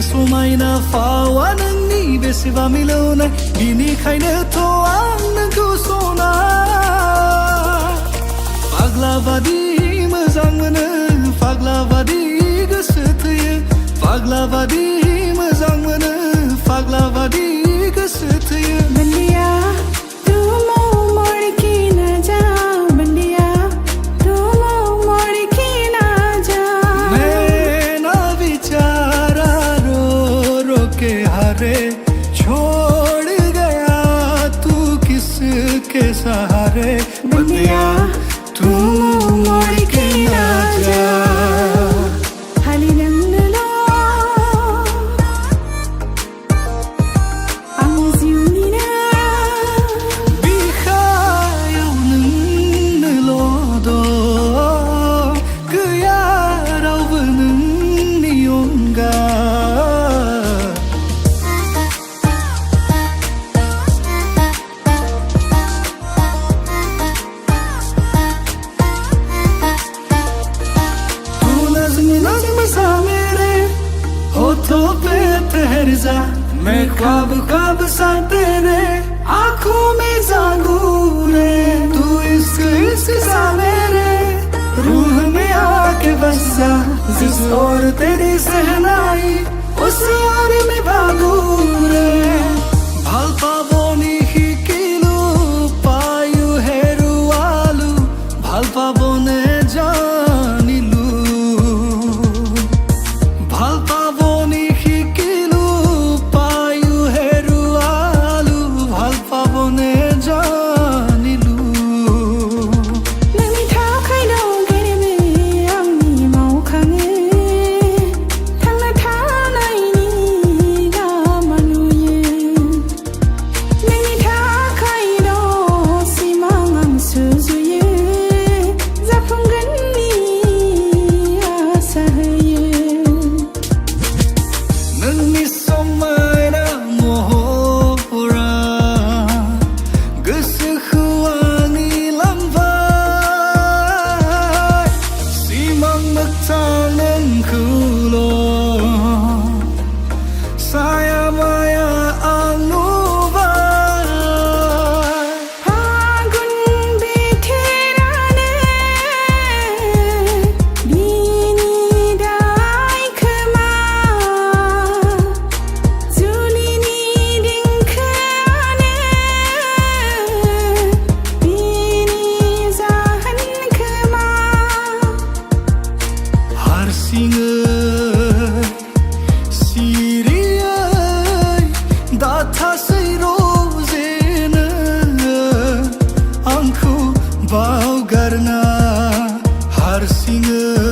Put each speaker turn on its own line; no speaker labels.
समायना फावा नोंनि बेसेबा मिलौनाय बिनिखायनोथ' आं नोंखौ सना फाग्ला बादि मोजां मोनो फाग्ला बादि गोसो थोयो फाग्ला बादि मोजां मोनो फाग्ला बादि गोसो थोयो
बंदिया तू मोड़ के ना जा बंदिया तू मोड़ के ना जा
मैं ना बेचारा रो रो के हारे छोड़ गया तू किसके सहारे बंदिया तू मोड़ के ना जा होठों पे ठहर जा मैं ख्वाब ख्वाब सा तेरे आँखों में जागू रे तू इश्क सा मेरे रूह में आके बस जा जिस ओर तेरी सहनाई उस ओर में भागू रे भालपाबोनी हिकिलू पायु हेरुआलू भालपाबोने जानिलू भालपाबोनी हिकिलू पायु हेरुआलू भालपाबोने जानिलू
नोंनि थाखायल' गेरेबे आंनि मावखाङो थांना थानायनि लामा नुयो नोंनि थाखायल' सिमां आं सुजुयो जाफुंगोननि आसा होयो
नोंनि समायना महरा गोसोखौ आंनि लांबाय सिमां मोगथां नोंखौल' साया माया आं नुबाय
फागुन बोथोरानो बिनि दाय खोमा जुलिनि देंखोआनो बिनि जाहोन खोमा
हारसिङै सिरियै दाथासै रजेनो आंखौ बावगारना हारसिङै